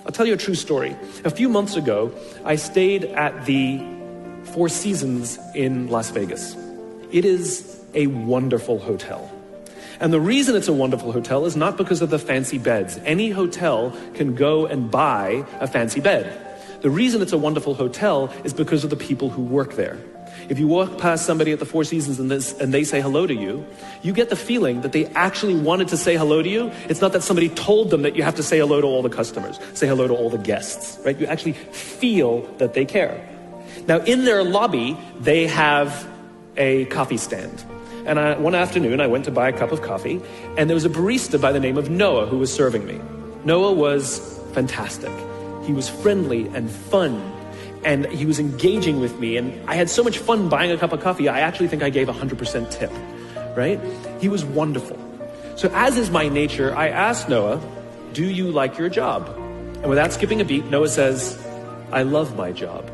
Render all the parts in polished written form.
I'll tell you a true story. A few months ago, I stayed at the Four Seasons in Las Vegas. It is a wonderful hotel. And the reason it's a wonderful hotel is not because of the fancy beds. Any hotel can go and buy a fancy bed. The reason it's a wonderful hotel is because of the people who work there. If you walk past somebody at the Four Seasons and they say hello to you, you get the feeling that they actually wanted to say hello to you. It's not that somebody told them that you have to say hello to all the customers, say hello to all the guests, right? You actually feel that they care. Now, in their lobby, they have a coffee stand. And one afternoon, I went to buy a cup of coffee, and there was a barista by the name of Noah who was serving me. Noah was fantastic. He was friendly and fun, and he was engaging with me, and I had so much fun buying a cup of coffee, I actually think I gave 100% tip, right? He was wonderful. So as is my nature, I asked Noah, do you like your job? And without skipping a beat, Noah says, I love my job.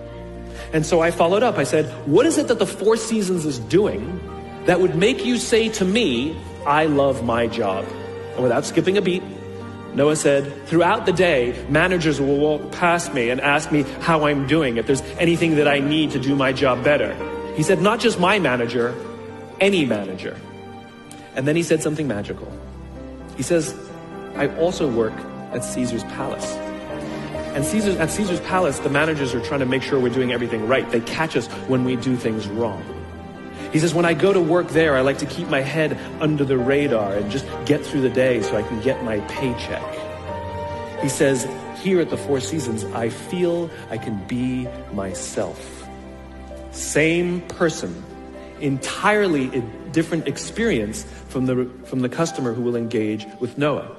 And so I followed up. I said, what is it that the Four Seasons is doing that would make you say to me, I love my job? And without skipping a beat, Noah said, throughout the day, managers will walk past me and ask me how I'm doing, if there's anything that I need to do my job better. He said, not just my manager, any manager. And then he said something magical. He says, I also work at Caesar's Palace. And at Caesar's Palace, the managers are trying to make sure we're doing everything right. They catch us when we do things wrong. He says, when I go to work there, I like to keep my head under the radar and just get through the day so I can get my paycheck. He says, here at the Four Seasons, I feel I can be myself. Same person, entirely a different experience from the customer who will engage with Noah.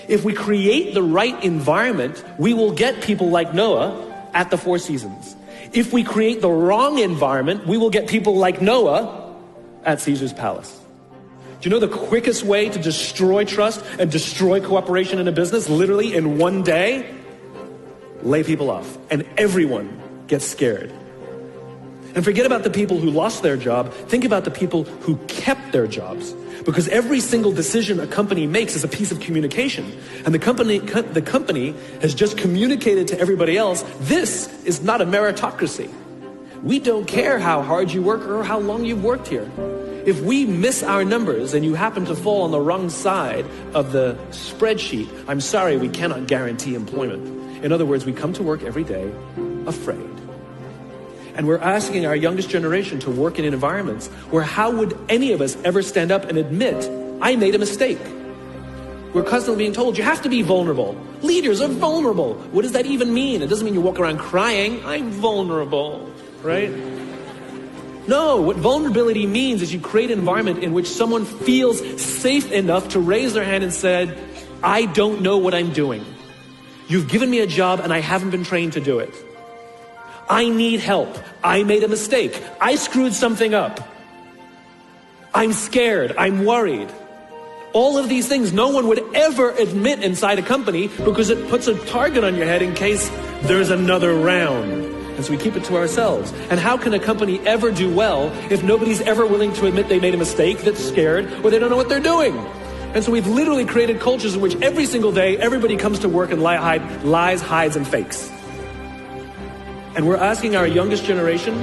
If we create the right environment, we will get people like Noah at the Four Seasons. If we create the wrong environment, we will get people like Noah at Caesar's Palace. Do you know the quickest way to destroy trust and destroy cooperation in a business, literally in one day? Lay people off, and everyone gets scared. And forget about the people who lost their job. Think about the people who kept their jobs. Because every single decision a company makes is a piece of communication. And the company has just communicated to everybody else, this is not a meritocracy. We don't care how hard you work or how long you've worked here. If we miss our numbers and you happen to fall on the wrong side of the spreadsheet, I'm sorry, we cannot guarantee employment. In other words, we come to work every day afraid. And we're asking our youngest generation to work in environments where how would any of us ever stand up and admit, I made a mistake? We're constantly being told, you have to be vulnerable. Leaders are vulnerable. What does that even mean? It doesn't mean you walk around crying, I'm vulnerable, right? No, what vulnerability means is you create an environment in which someone feels safe enough to raise their hand and said, I don't know what I'm doing. You've given me a job and I haven't been trained to do it. I need help. I made a mistake. I screwed something up. I'm scared. I'm worried. All of these things no one would ever admit inside a company because it puts a target on your head in case there's another round. And so we keep it to ourselves. And how can a company ever do well if nobody's ever willing to admit they made a mistake, that's scared, or they don't know what they're doing? And so we've literally created cultures in which every single day everybody comes to work and lies, hides, and fakes. And we're asking our youngest generation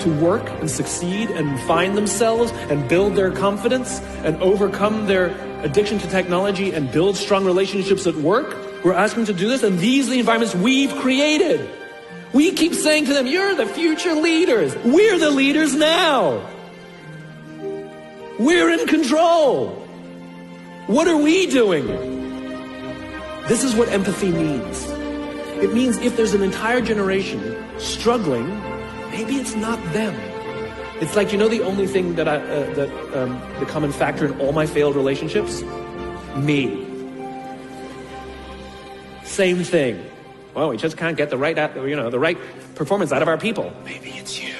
to work and succeed and find themselves and build their confidence and overcome their addiction to technology and build strong relationships at work. We're asking them to do this, and these are the environments we've created. We keep saying to them, you're the future leaders. We're the leaders now. We're in control. What are we doing? This is what empathy means. It means if there's an entire generation struggling, maybe it's not them. It's like, you know, the only thing that the common factor in all my failed relationships? Me. Same thing. Well, we just can't get the right performance out of our people. Maybe it's you.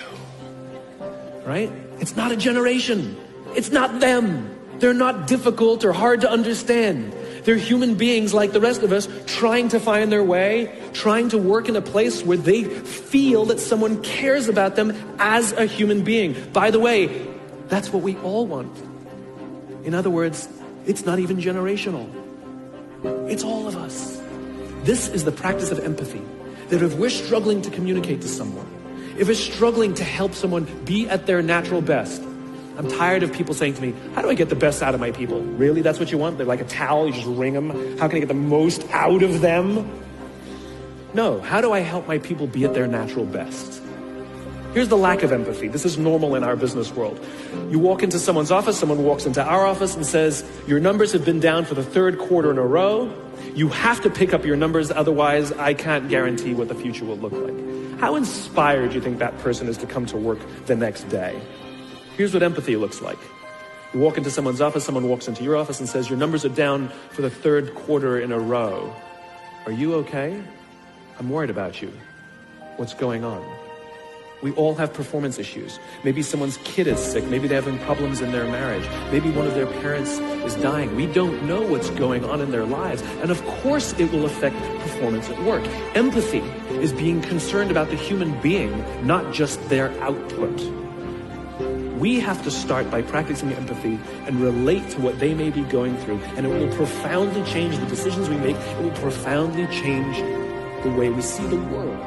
Right? It's not a generation. It's not them. They're not difficult or hard to understand. They're human beings like the rest of us, trying to find their way, trying to work in a place where they feel that someone cares about them as a human being. By the way, that's what we all want. In other words, it's not even generational. It's all of us. This is the practice of empathy. That if we're struggling to communicate to someone, if we're struggling to help someone be at their natural best, I'm tired of people saying to me, how do I get the best out of my people? Really? That's what you want? They're like a towel, you just wring them. How can I get the most out of them? No, how do I help my people be at their natural best? Here's the lack of empathy. This is normal in our business world. You walk into someone's office, someone walks into our office and says, your numbers have been down for the third quarter in a row. You have to pick up your numbers, otherwise I can't guarantee what the future will look like. How inspired do you think that person is to come to work the next day? Here's what empathy looks like. You walk into someone's office, someone walks into your office and says, your numbers are down for the third quarter in a row. Are you okay? I'm worried about you. What's going on? We all have performance issues. Maybe someone's kid is sick. Maybe they're having problems in their marriage. Maybe one of their parents is dying. We don't know what's going on in their lives. And of course it will affect performance at work. Empathy is being concerned about the human being, not just their output. We have to start by practicing empathy and relate to what they may be going through. And it will profoundly change the decisions we make. It will profoundly change the way we see the world.